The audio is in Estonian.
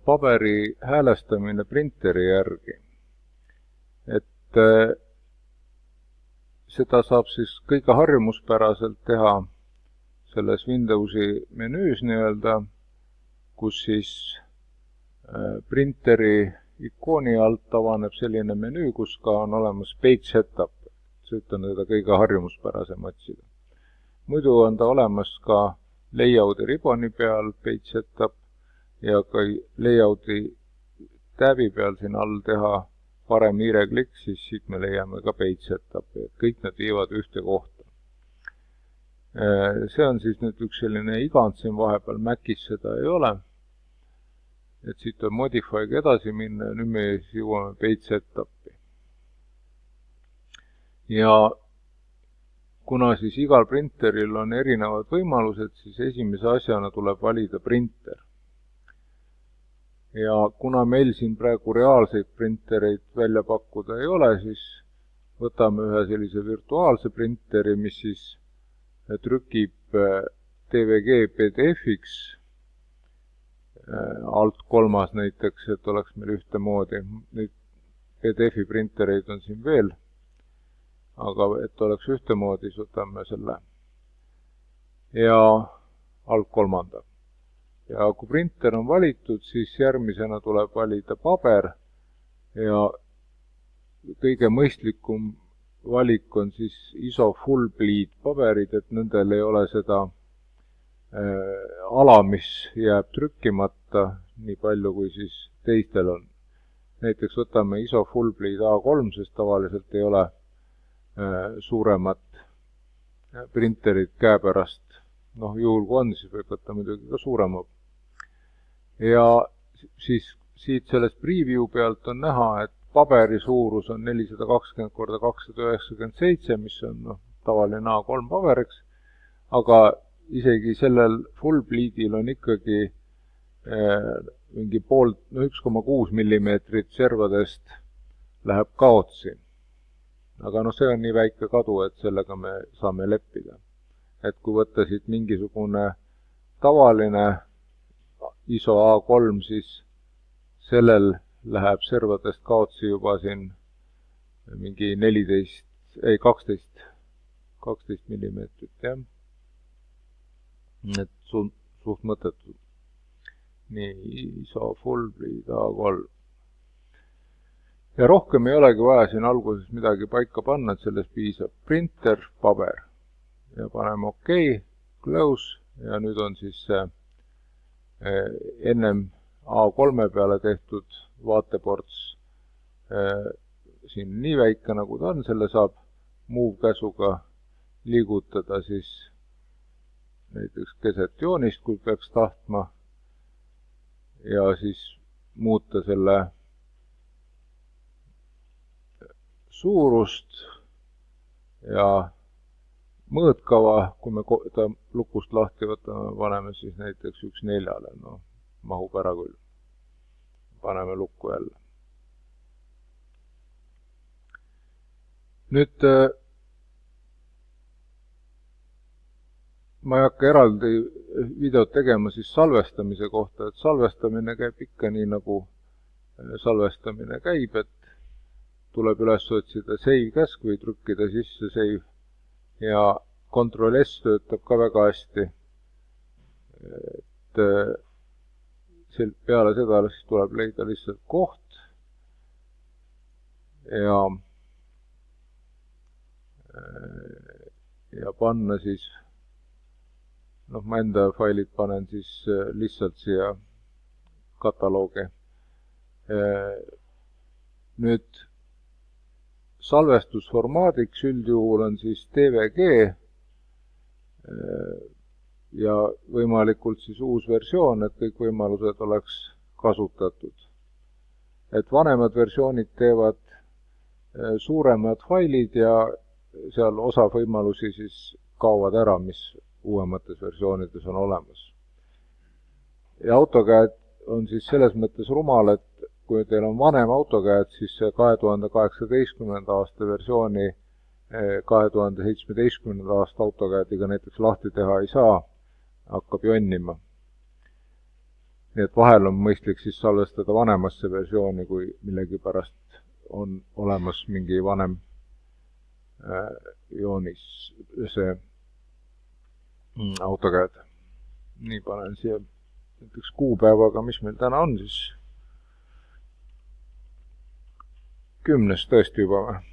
paberi häälestamine printeri järgi. Et seda saab siis kõige harjumuspäraselt teha selles Windowsi menüüs nii-öelda, kus siis printeri ikooni alt avaneb selline menüü, kus ka on olemas page setup. See on teda kõige harjumuspärasem otsida. Muidu on ta olemas ka layouti riboni peal page setup ja ka layouti täbi peal siin all teha parem hiireklikk, siis siit me leiame ka page setupi, et kõik need viivad ühte kohta. See on siis nüüd üks selline igand siin vahepeal, Macis seda ei ole. Et siit on Modify'ga edasi minna ja nüüd me jõuame page setupi. Ja kuna siis igal printeril on erinevad võimalused, siis esimese asjana tuleb valida printer. Ja kuna meil siin praegu reaalseid printereid välja pakkuda ei ole, siis võtame ühe sellise virtuaalse printeri, mis siis trükib DVG PDF-iks, alt 3 näiteks, et oleks meil ühtemoodi. Nüüd PDF-i printereid on siin veel, aga et oleks ühtemoodi, siis võtame selle ja alt 3. Ja kui printer on valitud, siis järgmisena tuleb valida paber ja kõige mõistlikum valik on siis ISO full bleed paberid, et nendel ei ole seda ala, mis jääb trükkimata, nii palju kui siis teistel on. Näiteks võtame ISO full bleed A3, sest tavaliselt ei ole suuremat printerit käepärast. Juhul kui on, siis võib võtta muidugi ka suurema. Ja siis siit sellest preview pealt on näha, et paberi suurus on 420 × 297, mis on tavaline A3 paberiks, aga isegi sellel full bleedil on ikkagi mingi 1,6 mm servadest läheb kaotsi. Aga see on nii väike kadu, et sellega me saame leppida. Et kui võtta siit mingisugune tavaline ISO A3, siis sellel läheb servadest kaotsi juba siin mingi 12 millimeetrit, jah. Et suht mõttetu. Nii, ISO full bleed A3. Ja rohkem ei olegi vaja siin alguses midagi paika panna, et sellest piisab printer, paber. Ja paneme OK, close ja nüüd on siis ennem A3 peale tehtud vaateports siin nii väike nagu ta on, selle saab move käsuga liigutada siis näiteks keset joonist, kui peaks tahtma ja siis muuta selle suurust ja mõõtkava, kui me ta lukust lahti võtame, paneme siis näiteks 1/4, mahub ära küll. Paneme lukku jälle. Nüüd ma ei hakka eraldi videot tegema siis salvestamise kohta, et salvestamine käib ikka nii, nagu salvestamine käib, et tuleb üles otsida save käsk või trükkida sisse save ja Ctrl S töötab ka väga hästi. Et peale seda siis tuleb leida lihtsalt koht ja panna siis, ma enda failid panen siis lihtsalt siia kataloogi. Nüüd salvestusformaadiks üldjuhul on siis DVG ja võimalikult siis uus versioon, et kõik võimalused oleks kasutatud. Et vanemad versioonid teevad suuremad failid ja seal osa võimalusi siis kaovad ära, mis uuemates versioonides on olemas. Ja AutoCAD on siis selles mõttes rumal, et kui teil on vanem AutoCAD, siis 2018. aasta versiooni 2017. aasta AutoCADiga näiteks lahti teha ei saa, hakkab jonnima. nii et vahel on mõistlik siis salvestada vanemasse versiooni, kui millegipärast on olemas mingi vanem joonis see AutoCAD. Nii panen siia näiteks kuupäevaga, mis meil täna on siis 10. tõesti juba või?